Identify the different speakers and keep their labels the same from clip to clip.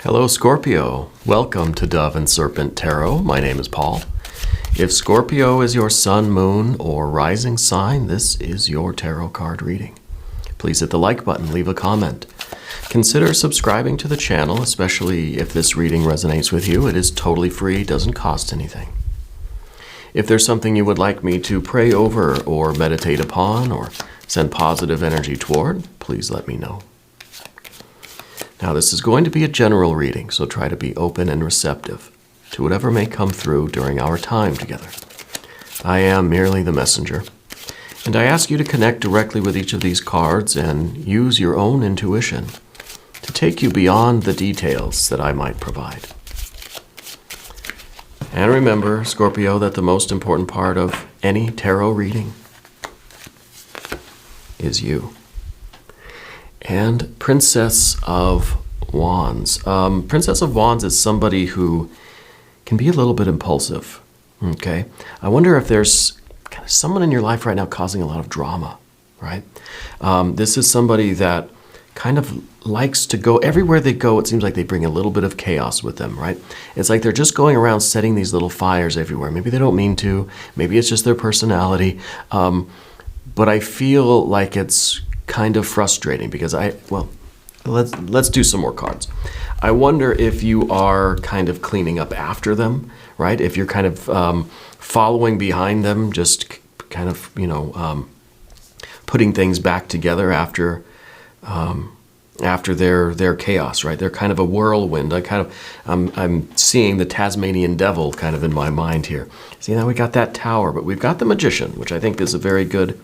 Speaker 1: Hello, Scorpio. Welcome to Dove and Serpent Tarot. My name is Paul. If Scorpio is your sun, moon, or rising sign, this is your tarot card reading. Please hit the like button, leave a comment. Consider subscribing to the channel, especially if this reading resonates with you. It is totally free, doesn't cost anything. If there's something you would like me to pray over or meditate upon or send positive energy toward, please let me know. Now, this is going to be a general reading, so try to be open and receptive to whatever may come through during our time together. I am merely the messenger, and I ask you to connect directly with each of these cards and use your own intuition to take you beyond the details that I might provide. And remember, Scorpio, that the most important part of any tarot reading is you. And Princess of Wands. Princess of Wands is somebody who can be a little bit impulsive, okay? I wonder if there's kind of someone in your life right now causing a lot of drama, right? This is somebody that kind of likes to go, everywhere they go, it seems like they bring a little bit of chaos with them, right? It's like they're just going around setting these little fires everywhere. Maybe they don't mean to, maybe it's just their personality, but I feel like it's kind of frustrating because let's do some more cards. I wonder if you are kind of cleaning up after them, right? If you're kind of following behind them, just kind of, putting things back together after their chaos, right? They're kind of a whirlwind. I'm seeing the Tasmanian devil kind of in my mind here. See, now we got that tower, but we've got the magician, which I think is a very good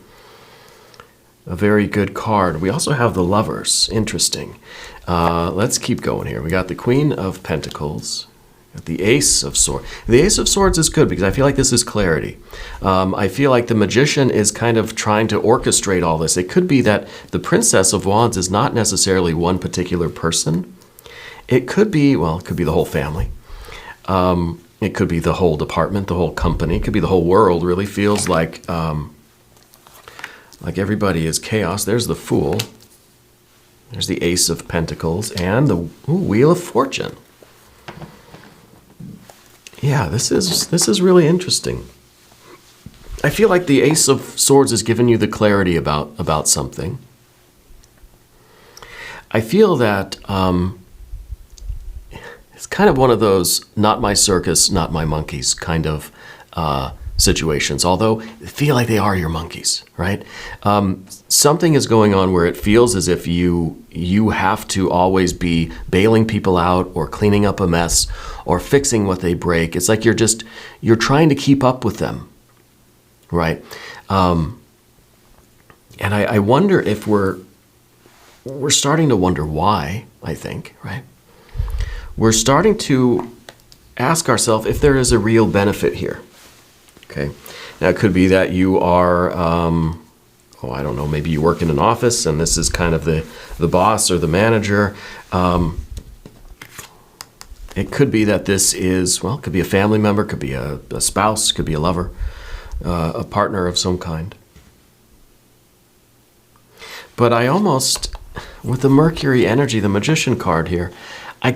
Speaker 1: card. We also have the lovers. Interesting. Let's keep going here. We got the Queen of Pentacles, got the Ace of Swords. The Ace of Swords is good because I feel like this is clarity. I feel like the magician is kind of trying to orchestrate all this. It could be that the Princess of Wands is not necessarily one particular person. It could be, it could be the whole family. It could be the whole department, the whole company. It could be the whole world. Really feels like everybody is chaos. There's the Fool. There's the Ace of Pentacles and the Wheel of Fortune. Yeah, this is really interesting. I feel like the Ace of Swords has given you the clarity about something. I feel that it's kind of one of those not my circus, not my monkeys kind of situations, although I feel like they are your monkeys, right? Something is going on where it feels as if you have to always be bailing people out or cleaning up a mess or fixing what they break. It's like you're trying to keep up with them, right? And I wonder if we're starting to wonder why, I think, right? We're starting to ask ourselves if there is a real benefit here. Okay, now it could be that you are, I don't know, maybe you work in an office and this is kind of the boss or the manager. It could be that this is, it could be a family member, could be a spouse, could be a lover, a partner of some kind. But I almost, with the Mercury energy, the Magician card here, I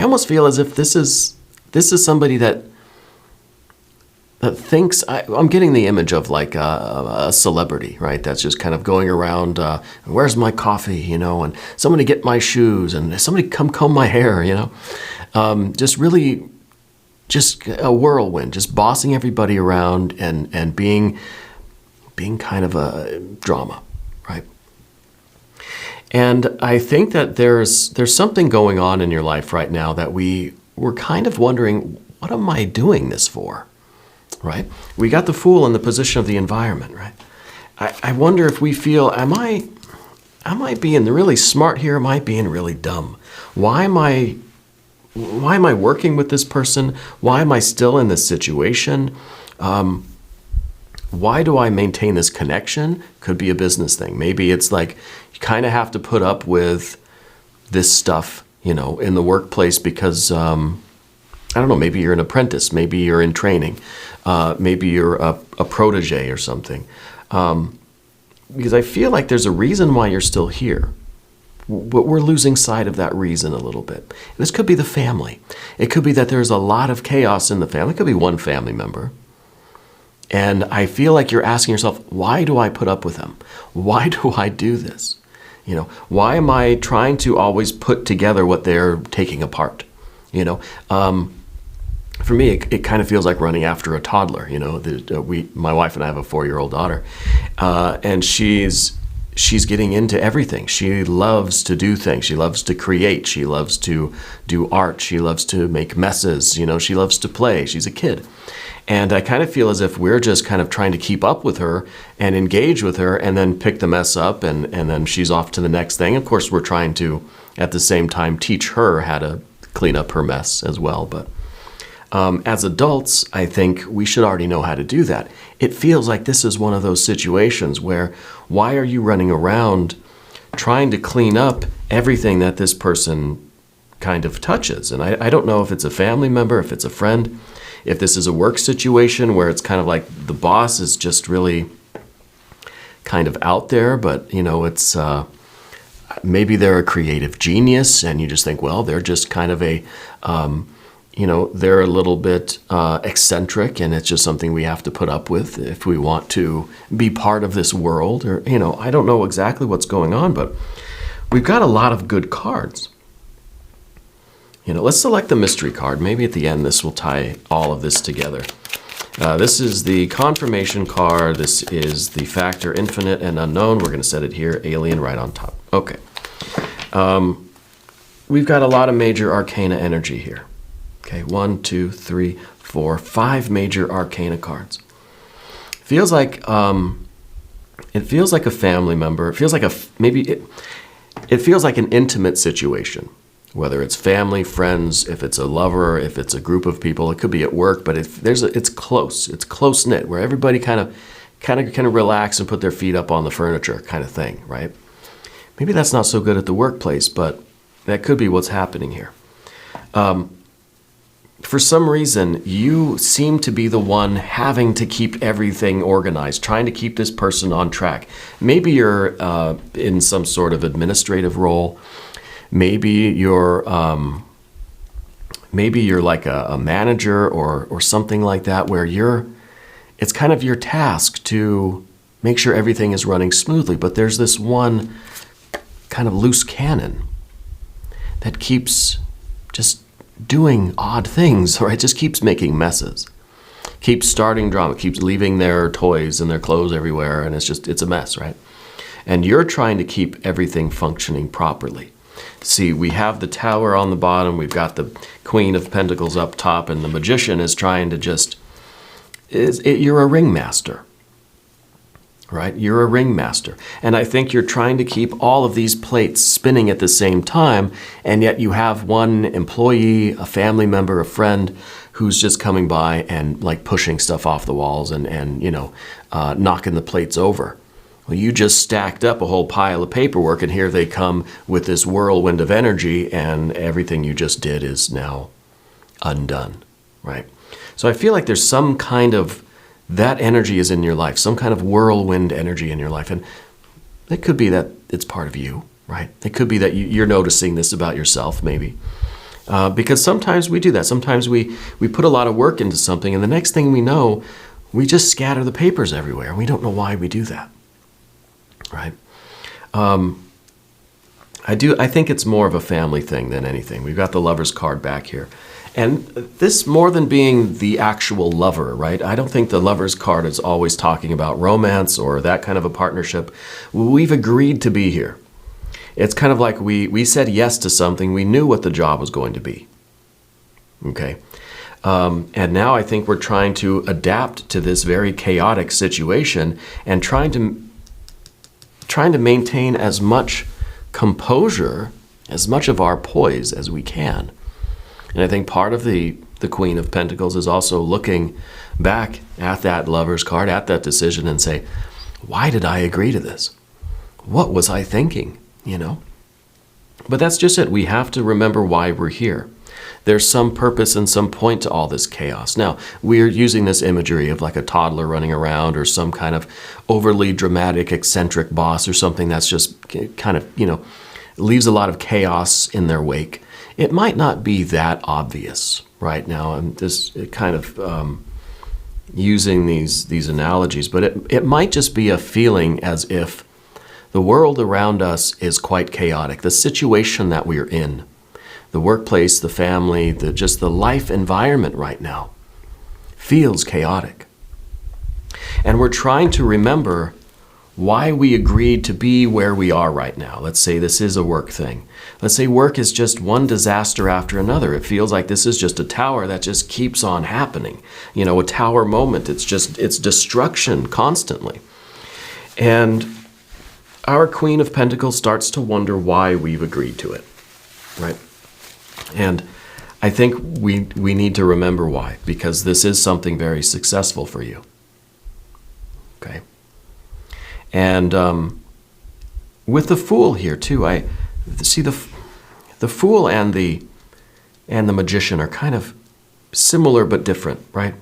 Speaker 1: almost feel as if this is somebody that thinks, I'm getting the image of like a celebrity, right? That's just kind of going around, where's my coffee, and somebody get my shoes and somebody come comb my hair, just a whirlwind, just bossing everybody around and being kind of a drama, right? And I think that there's something going on in your life right now that we're kind of wondering, what am I doing this for? Right? We got the Fool in the position of the environment, right? I wonder if we feel, am I being really smart here? Am I being really dumb? Why am I working with this person? Why am I still in this situation? Why do I maintain this connection? Could be a business thing. Maybe it's like you kind of have to put up with this stuff, in the workplace because I don't know, maybe you're an apprentice, maybe you're in training, maybe you're a protege or something. Because I feel like there's a reason why you're still here. but we're losing sight of that reason a little bit. And this could be the family. It could be that there's a lot of chaos in the family. It could be one family member. And I feel like you're asking yourself, why do I put up with them? Why do I do this? Why am I trying to always put together what they're taking apart? For me, it kind of feels like running after a toddler. My wife and I have a 4-year-old daughter, and she's getting into everything. She loves to do things. She loves to create. She loves to do art. She loves to make messes. She loves to play. She's a kid. And I kind of feel as if we're just kind of trying to keep up with her and engage with her and then pick the mess up and then she's off to the next thing. Of course, we're trying to, at the same time, teach her how to clean up her mess as well. But as adults, I think we should already know how to do that. It feels like this is one of those situations where why are you running around trying to clean up everything that this person kind of touches? And I don't know if it's a family member, if it's a friend, if this is a work situation where it's kind of like the boss is just really kind of out there, but it's maybe they're a creative genius and you just think, well, they're just kind of they're a little bit eccentric and it's just something we have to put up with if we want to be part of this world. Or, I don't know exactly what's going on, but we've got a lot of good cards. Let's select the mystery card. Maybe at the end this will tie all of this together. This is the confirmation card. This is the factor infinite and unknown. We're going to set it here, alien right on top. Okay. We've got a lot of major arcana energy here. Okay, 1, 2, 3, 4, 5 major arcana cards. Feels like it feels like a family member. It feels like it feels like an intimate situation. Whether it's family, friends, if it's a lover, if it's a group of people, it could be at work, but it's close. It's close knit where everybody kind of relax and put their feet up on the furniture kind of thing, right? Maybe that's not so good at the workplace, but that could be what's happening here. For some reason, you seem to be the one having to keep everything organized, trying to keep this person on track. Maybe you're in some sort of administrative role. Maybe you're like a manager or something like that, where it's kind of your task to make sure everything is running smoothly. But there's this one kind of loose cannon that keeps just doing odd things, or it just keeps making messes, keeps starting drama, keeps leaving their toys and their clothes everywhere, and it's a mess, right? And you're trying to keep everything functioning properly. See, we have the Tower on the bottom, we've got the Queen of Pentacles up top, and the Magician is trying to you're a ringmaster, right? You're a ringmaster. And I think you're trying to keep all of these plates spinning at the same time, and yet you have one employee, a family member, a friend, who's just coming by and like pushing stuff off the walls and knocking the plates over. Well, you just stacked up a whole pile of paperwork, and here they come with this whirlwind of energy, and everything you just did is now undone, right? So I feel like there's some kind of that energy is in your life, some kind of whirlwind energy in your life, and it could be that it's part of you, right? It could be that you're noticing this about yourself, maybe. Because sometimes we do that. Sometimes we put a lot of work into something, and the next thing we know, we just scatter the papers everywhere, and we don't know why we do that. Right. I think it's more of a family thing than anything. We've got the Lover's card back here. And this, more than being the actual lover, right? I don't think the Lover's card is always talking about romance or that kind of a partnership. We've agreed to be here. It's kind of like we said yes to something. We knew what the job was going to be. Okay. And now I think we're trying to adapt to this very chaotic situation and trying to maintain as much composure, as much of our poise as we can. And I think part of the Queen of Pentacles is also looking back at that Lover's card, at that decision, and say, why did I agree to this? What was I thinking? But that's just it. We have to remember why we're here. There's some purpose and some point to all this chaos. Now, we're using this imagery of like a toddler running around or some kind of overly dramatic, eccentric boss or something that's just kind of, leaves a lot of chaos in their wake. It might not be that obvious right now. I'm just kind of using these analogies, but it might just be a feeling as if the world around us is quite chaotic. The situation that we're in, the workplace, the family, just the life environment right now feels chaotic. And we're trying to remember why we agreed to be where we are right now. Let's say this is a work thing. Let's say work is just one disaster after another. It feels like this is just a tower that just keeps on happening. You know, a tower moment. It's destruction constantly. And our Queen of Pentacles starts to wonder why we've agreed to it, right? And I think we need to remember why, because this is something very successful for you. Okay. And with the Fool here too, I see the Fool and the Magician are kind of similar but different, right?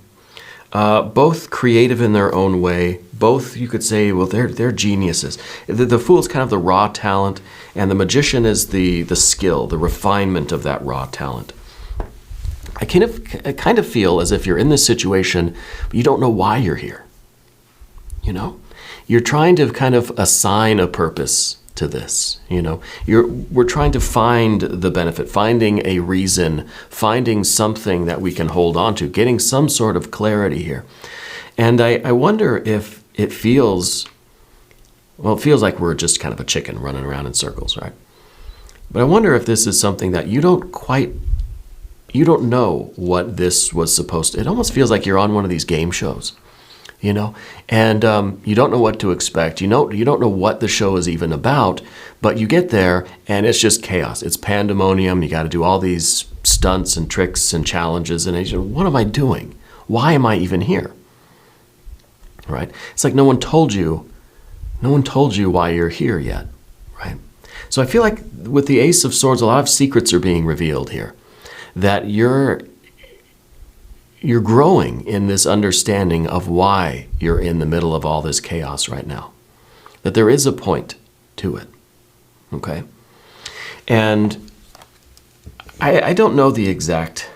Speaker 1: Both creative in their own way. Both, you could say, well, they're geniuses. The Fool is kind of the raw talent, and the Magician is the skill, the refinement of that raw talent. I kind of feel as if you're in this situation, but you don't know why you're here. You know? You're trying to kind of assign a purpose to this, you know. We're trying to find the benefit, finding a reason, finding something that we can hold on to, getting some sort of clarity here. And I wonder if it feels like we're just kind of a chicken running around in circles, right? But I wonder if this is something that you don't know what this was supposed to. It almost feels like you're on one of these game shows. You know, and you don't know what to expect. You don't know what the show is even about, but you get there and it's just chaos. It's pandemonium. You got to do all these stunts and tricks and challenges, and what am I doing? Why am I even here? Right? It's like no one told you why you're here yet, right? So I feel like with the Ace of Swords, a lot of secrets are being revealed here, that you're growing in this understanding of why you're in the middle of all this chaos right now. That there is a point to it, okay? And I don't know the exact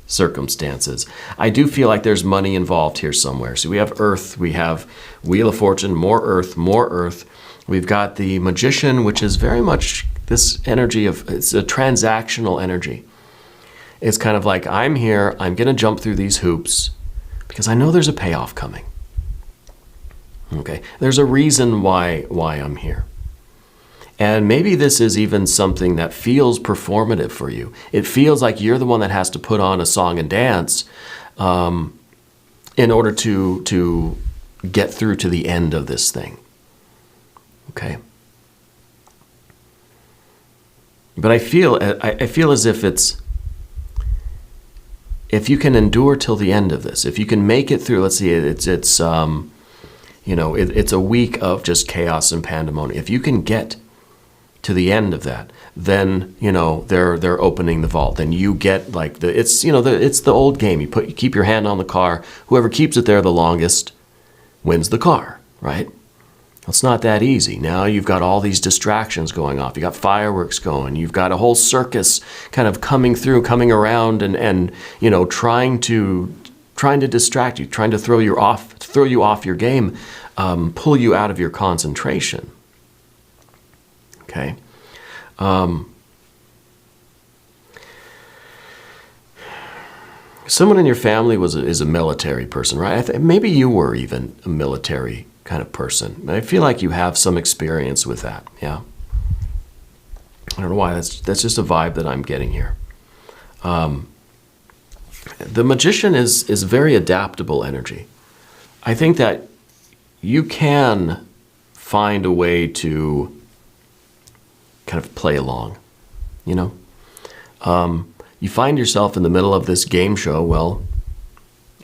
Speaker 1: circumstances. I do feel like there's money involved here somewhere. So we have Earth, we have Wheel of Fortune, more Earth, more Earth. We've got the Magician, which is very much this energy it's a transactional energy. It's kind of like, I'm here, I'm going to jump through these hoops because I know there's a payoff coming. Okay, there's a reason why I'm here. And maybe this is even something that feels performative for you. It feels like you're the one that has to put on a song and dance in order to get through to the end of this thing. Okay. But I feel as if if you can endure till the end of this, if you can make it through, let's see, it's a week of just chaos and pandemonium. If you can get to the end of that, then they're opening the vault. Then you get like it's the old game. You keep your hand on the car. Whoever keeps it there the longest wins the car, right? It's not that easy. Now you've got all these distractions going off. You've got fireworks going. You've got a whole circus kind of coming around and trying to distract you, trying to throw you off your game, pull you out of your concentration. Okay. Someone in your family is a military person, right? Maybe you were even a military kind of person. And I feel like you have some experience with that, yeah? I don't know why, that's just a vibe that I'm getting here. The Magician is very adaptable energy. I think that you can find a way to kind of play along, You find yourself in the middle of this game show. Well,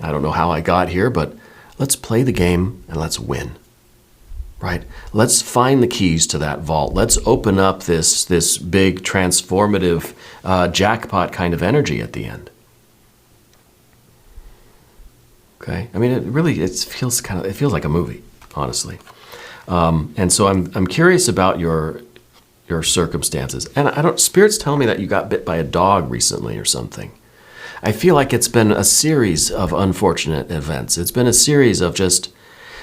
Speaker 1: I don't know how I got here, but let's play the game and let's win, right? Let's find the keys to that vault. Let's open up this big transformative jackpot kind of energy at the end. Okay, I mean, it feels like a movie, honestly. And so I'm curious about your your circumstances. And I don't, Spirit's telling me that you got bit by a dog recently or something. I feel like it's been a series of unfortunate events. It's been a series of just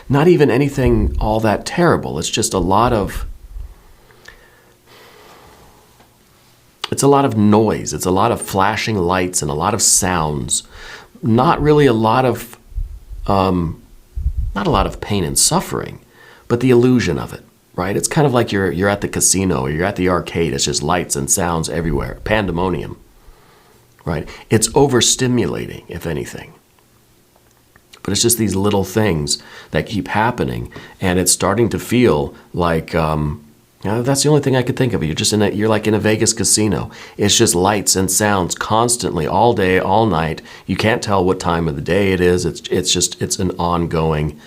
Speaker 1: not even anything all that terrible. It's just a lot of noise. It's a lot of flashing lights and a lot of sounds. Not really a lot of not a lot of pain and suffering, but the illusion of it, right? It's kind of like you're at the casino or you're at the arcade. It's just lights and sounds everywhere, pandemonium, right? It's overstimulating, if anything. But it's just these little things that keep happening, and it's starting to feel like that's the only thing I could think of. You're like in a Vegas casino. It's just lights and sounds constantly, all day, all night. You can't tell what time of the day it is. It's an ongoing,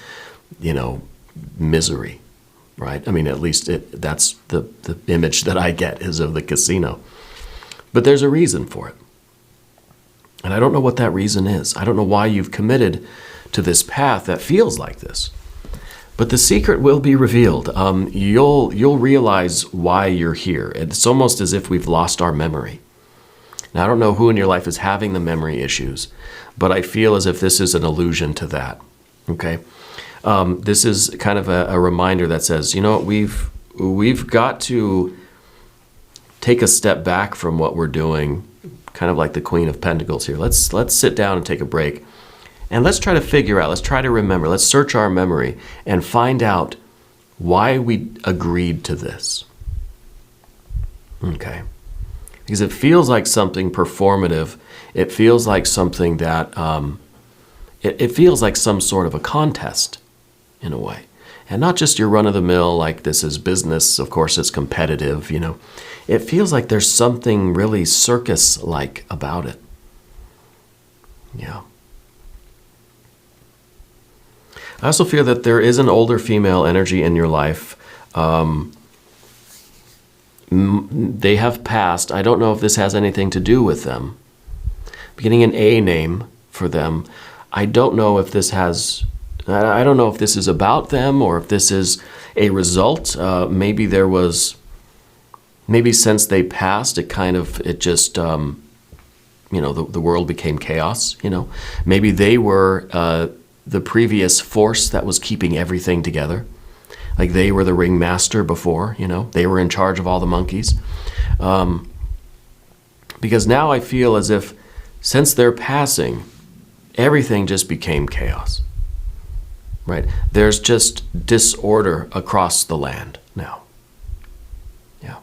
Speaker 1: misery, right? I mean, at least that's the image that I get is of the casino. But there's a reason for it. And I don't know what that reason is. I don't know why you've committed to this path that feels like this. But the secret will be revealed. You'll realize why you're here. It's almost as if we've lost our memory. Now, I don't know who in your life is having the memory issues, but I feel as if this is an allusion to that. Okay, this is kind of a reminder that says, we've got to take a step back from what we're doing, kind of like the Queen of Pentacles here. Let's sit down and take a break. And let's try to figure out, let's try to remember, let's search our memory and find out why we agreed to this. Okay. Because it feels like something performative. It feels like something that, it feels like some sort of a contest in a way. And not just your run-of-the-mill, like this is business, of course it's competitive, It feels like there's something really circus-like about it. Yeah. I also feel that there is an older female energy in your life. They have passed. I don't know if this has anything to do with them. Beginning an A name for them. I don't know if this has... I don't know if this is about them or if this is a result. Maybe since they passed, the world became chaos, Maybe they were... the previous force that was keeping everything together. Like they were the ringmaster before, they were in charge of all the monkeys. Because now I feel as if since their passing, everything just became chaos, right? There's just disorder across the land now. Yeah.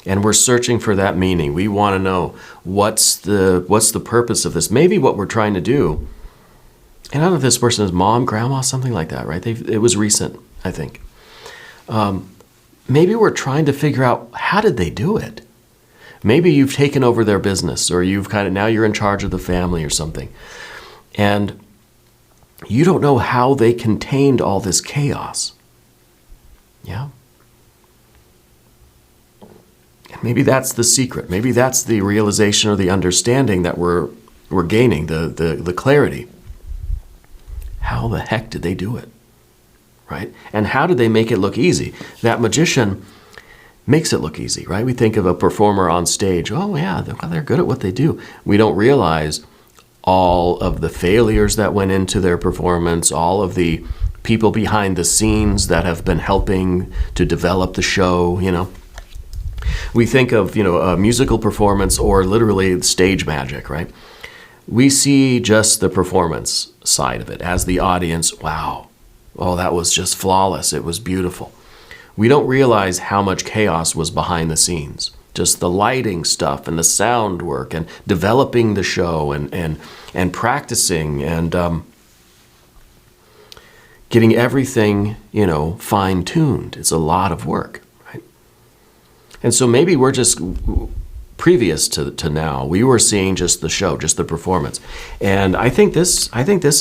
Speaker 1: And we're searching for that meaning. We want to know what's the purpose of this? Maybe what we're trying to do. And I don't know if this person is mom, grandma, something like that, right? It was recent, I think. Maybe we're trying to figure out, how did they do it? Maybe you've taken over their business, or now you're in charge of the family or something. And you don't know how they contained all this chaos. Yeah? And maybe that's the secret. Maybe that's the realization or the understanding that we're gaining, the clarity. How the heck did they do it, right? And how did they make it look easy? That magician makes it look easy, right? We think of a performer on stage. Oh, yeah, they're good at what they do. We don't realize all of the failures that went into their performance, all of the people behind the scenes that have been helping to develop the show, We think of, a musical performance or literally stage magic, right? We see just the performance side of it as the audience. Wow, oh, that was just flawless. It was beautiful. We don't realize how much chaos was behind the scenes. Just the lighting stuff and the sound work and developing the show and practicing and getting everything, fine-tuned. It's a lot of work, right? And so maybe we're just... Previous to now, we were seeing just the show, just the performance. And I think this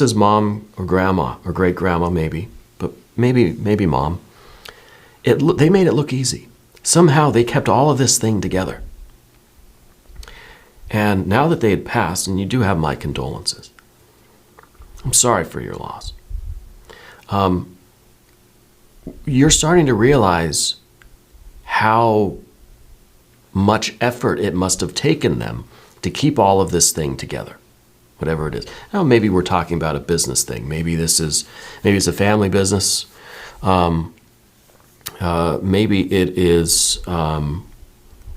Speaker 1: is mom or grandma or great grandma maybe, but maybe mom. They made it look easy. Somehow they kept all of this thing together. And now that they had passed, and you do have my condolences, I'm sorry for your loss. You're starting to realize how much effort it must have taken them to keep all of this thing together, whatever it is. Now, maybe we're talking about a business thing. Maybe it's a family business. Maybe it is,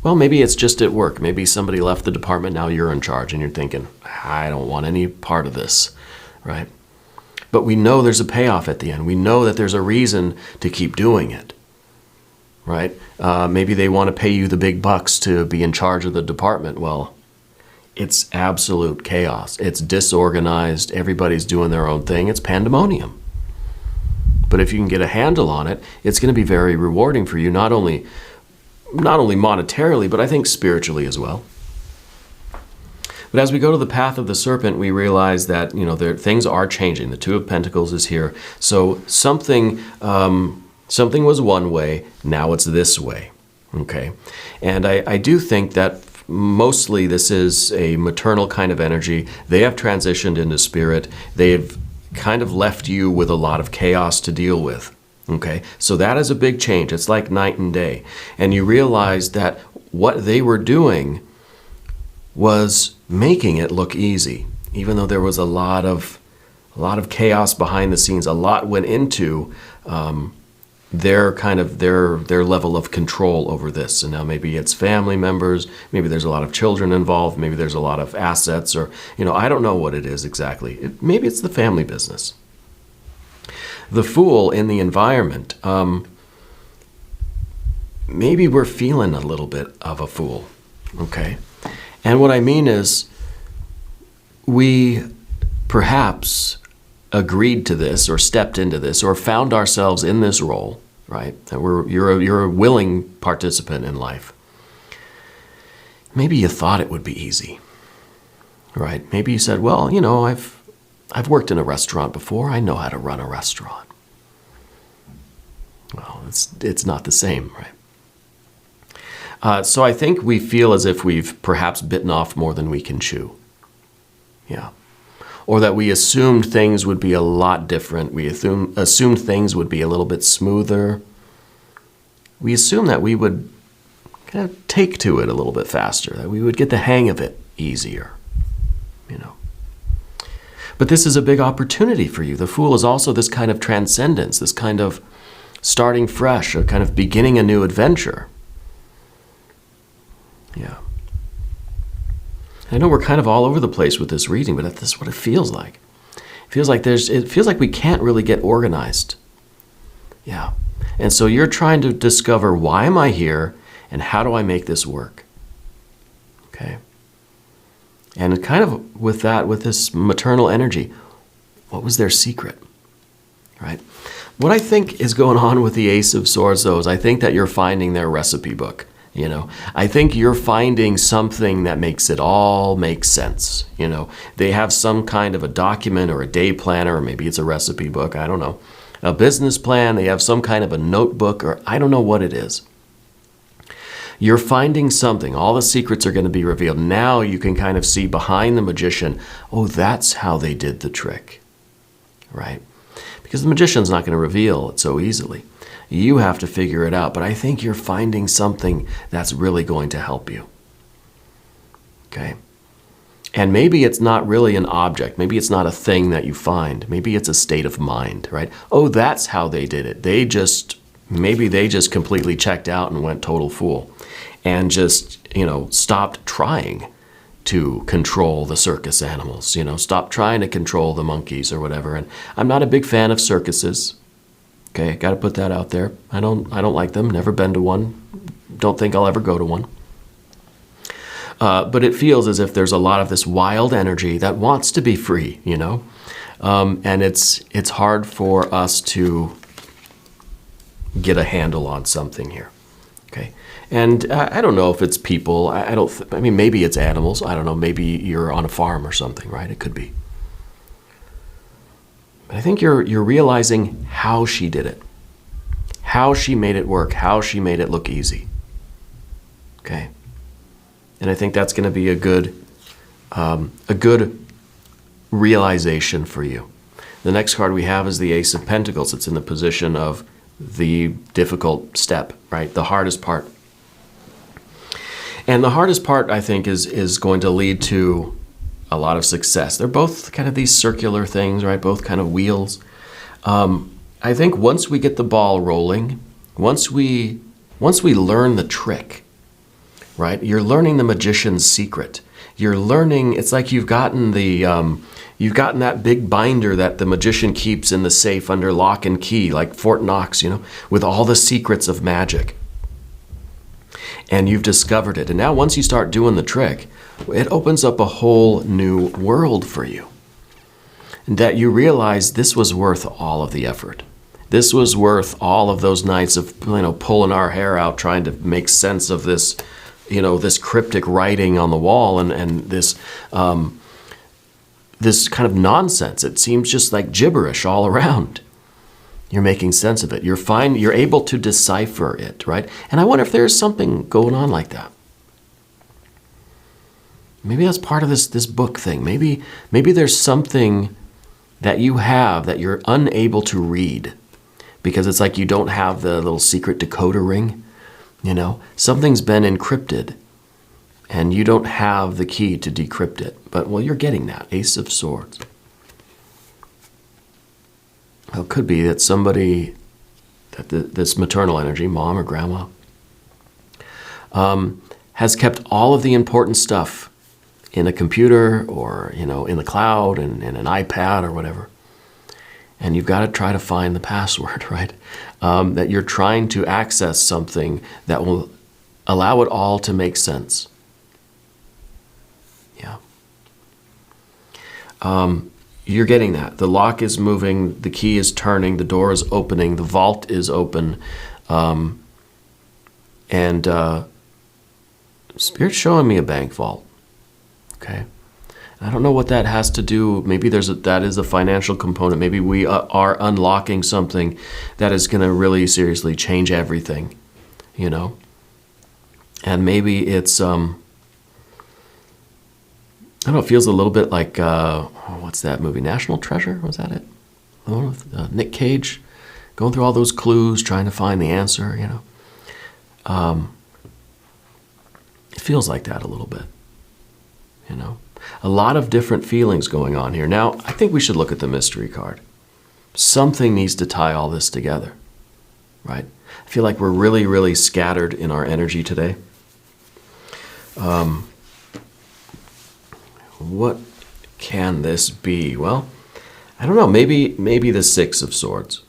Speaker 1: maybe it's just at work. Maybe somebody left the department, now you're in charge, and you're thinking, I don't want any part of this, right? But we know there's a payoff at the end. We know that there's a reason to keep doing it, right? Maybe they want to pay you the big bucks to be in charge of the department. Well, it's absolute chaos. It's disorganized. Everybody's doing their own thing. It's pandemonium. But if you can get a handle on it, it's going to be very rewarding for you, not only monetarily, but I think spiritually as well. But as we go to the path of the serpent, we realize that, things are changing. The Two of Pentacles is here. So something was one way, now it's this way. Okay? And I do think that mostly this is a maternal kind of energy. They have transitioned into spirit. They've kind of left you with a lot of chaos to deal with. Okay? So that is a big change. It's like night and day. And you realize that what they were doing was making it look easy, even though there was a lot of chaos behind the scenes. A lot went into their level of control over this. And now maybe it's family members, maybe there's a lot of children involved, maybe there's a lot of assets, or I don't know what it is exactly. Maybe it's the family business. The Fool in the environment. Maybe we're feeling a little bit of a fool. Okay. And what I mean is, we perhaps agreed to this or stepped into this or found ourselves in this role, right? That you're a willing participant in life. Maybe you thought it would be easy, right? Maybe you said, well, I've worked in a restaurant before. I know how to run a restaurant. Well, it's not the same, right? So I think we feel as if we've perhaps bitten off more than we can chew. Yeah. Or that we assumed things would be a lot different. We assumed things would be a little bit smoother. We assumed that we would kind of take to it a little bit faster, that we would get the hang of it easier. But this is a big opportunity for you. The Fool is also this kind of transcendence, this kind of starting fresh, a kind of beginning a new adventure. Yeah. I know we're kind of all over the place with this reading, but that's what it feels like. It feels like we can't really get organized. Yeah. And so you're trying to discover, why am I here and how do I make this work? Okay. And kind of with this maternal energy, what was their secret? Right? What I think is going on with the Ace of Swords, though, is I think that you're finding their recipe book. I think you're finding something that makes it all make sense. They have some kind of a document or a day planner, or maybe it's a recipe book, I don't know. A business plan, they have some kind of a notebook, or I don't know what it is. You're finding something. All the secrets are going to be revealed. Now you can kind of see behind the magician, oh, that's how they did the trick, right? Because the magician's not going to reveal it so easily. You have to figure it out, but I think you're finding something that's really going to help you. Okay? And maybe it's not really an object. Maybe it's not a thing that you find. Maybe it's a state of mind, right? Oh, that's how they did it. Maybe they just completely checked out and went total fool and just, stopped trying to control the circus animals, stopped trying to control the monkeys or whatever. And I'm not a big fan of circuses. Okay, got to put that out there. I don't like them. Never been to one. Don't think I'll ever go to one. But it feels as if there's a lot of this wild energy that wants to be free, and it's hard for us to get a handle on something here. Okay, and I don't know if it's people. I mean, maybe it's animals. I don't know. Maybe you're on a farm or something, right? It could be. I think you're realizing how she did it, how she made it work, how she made it look easy. Okay, and I think that's going to be a good realization for you. The next card we have is the Ace of Pentacles. It's in the position of the difficult step, right? The hardest part. And the hardest part, I think, is going to lead to a lot of success. They're both kind of these circular things, right? Both kind of wheels. I think once we get the ball rolling, once we learn the trick, right? You're learning the magician's secret. You're learning. It's like you've gotten that big binder that the magician keeps in the safe under lock and key, like Fort Knox, with all the secrets of magic. And you've discovered it. And now once you start doing the trick, it opens up a whole new world for you. And that you realize this was worth all of the effort. This was worth all of those nights of pulling our hair out trying to make sense of this, this cryptic writing on the wall and this this kind of nonsense. It seems just like gibberish all around. You're making sense of it. You're able to decipher it, right? And I wonder if there's something going on like that. Maybe that's part of this book thing. Maybe there's something that you have that you're unable to read because it's like you don't have the little secret decoder ring. Something's been encrypted and you don't have the key to decrypt it. But, well, you're getting that. Ace of Swords. Well, it could be that somebody, this maternal energy, mom or grandma, has kept all of the important stuff in a computer or, in the cloud and in an iPad or whatever. And you've got to try to find the password, right? That you're trying to access something that will allow it all to make sense. Yeah. You're getting that. The lock is moving, the key is turning, the door is opening, the vault is open. And Spirit's showing me a bank vault. Okay. I don't know what that has to do. Maybe that is a financial component. Maybe we are unlocking something that is going to really seriously change everything, And maybe it's, I don't know, it feels a little bit like, what's that movie? National Treasure? Was that it? The one with Nick Cage going through all those clues, trying to find the answer, It feels like that a little bit, A lot of different feelings going on here. Now, I think we should look at the mystery card. Something needs to tie all this together, right? I feel like we're really, really scattered in our energy today. What can this be? Well, I don't know. Maybe the Six of Swords.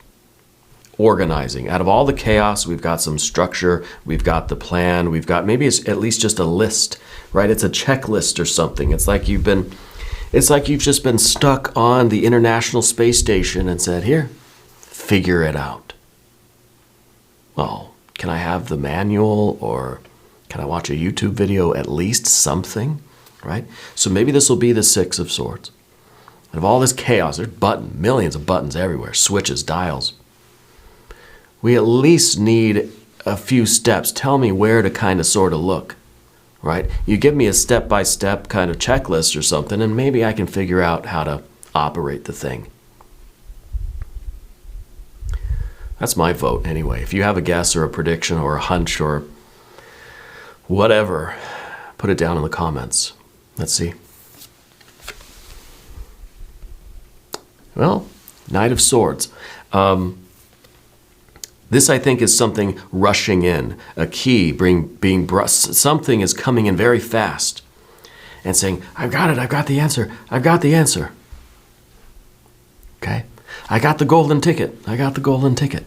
Speaker 1: Organizing. Out of all the chaos, we've got some structure. We've got the plan. We've got maybe it's at least just a list, right? It's a checklist or something. It's like you've just been stuck on the International Space Station and said, "Here, figure it out." Well, can I have the manual or can I watch a YouTube video? At least something. Right? So maybe this will be the Six of Swords. Out of all this chaos, there's millions of buttons everywhere, switches, dials. We at least need a few steps. Tell me where to kind of sort of look, right? You give me a step-by-step kind of checklist or something, and maybe I can figure out how to operate the thing. That's my vote anyway. If you have a guess or a prediction or a hunch or whatever, put it down in the comments. Let's see. Well, Knight of Swords. This, I think, is something rushing in. A key being brought. Something is coming in very fast and saying, "I've got it. I've got the answer. I've got the answer." Okay? I got the golden ticket. I got the golden ticket.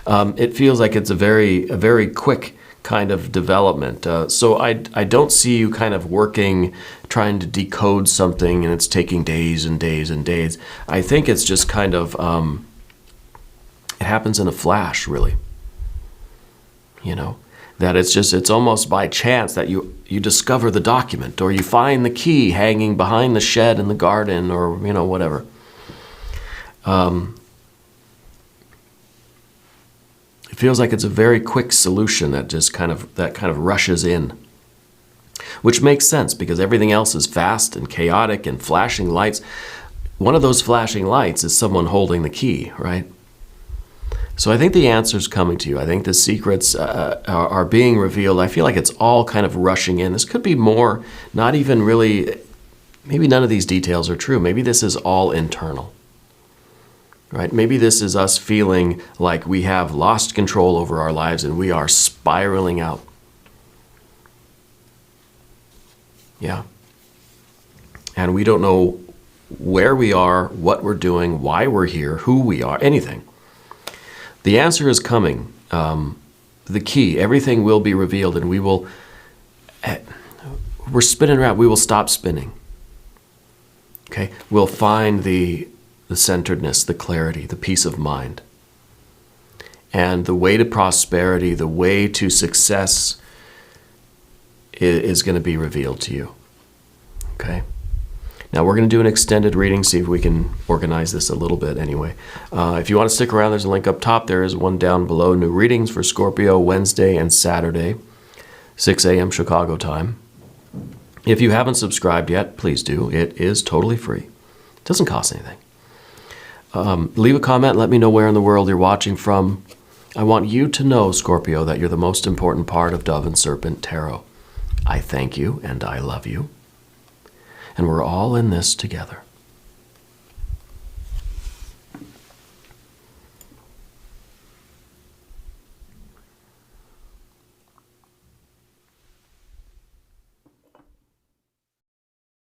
Speaker 1: It feels like it's a very quick kind of development. So I don't see you kind of working, trying to decode something, and it's taking days and days and days. I think it's just kind of, it happens in a flash, really. That it's almost by chance that you discover the document, or you find the key hanging behind the shed in the garden, or, whatever. It feels like it's a very quick solution that just kind of rushes in, which makes sense because everything else is fast and chaotic and flashing lights. One of those flashing lights is someone holding the key, right? So I think the answer's coming to you. I think the secrets are being revealed. I feel like it's all kind of rushing in. This could be more, not even really, maybe none of these details are true. Maybe this is all internal, right? Maybe this is us feeling like we have lost control over our lives and we are spiraling out. Yeah. And we don't know where we are, what we're doing, why we're here, who we are, anything. The answer is coming. The key, everything will be revealed, and we're spinning around. We will stop spinning. Okay? We'll find the centeredness, the clarity, the peace of mind. And the way to prosperity, the way to success is going to be revealed to you. Okay? Now we're going to do an extended reading, see if we can organize this a little bit anyway. If you want to stick around, there's a link up top. There is one down below. New readings for Scorpio Wednesday and Saturday, 6 a.m. Chicago time. If you haven't subscribed yet, please do. It is totally free. It doesn't cost anything. Leave a comment. Let me know where in the world you're watching from. I want you to know, Scorpio, that you're the most important part of Dove and Serpent Tarot. I thank you and I love you. And we're all in this together.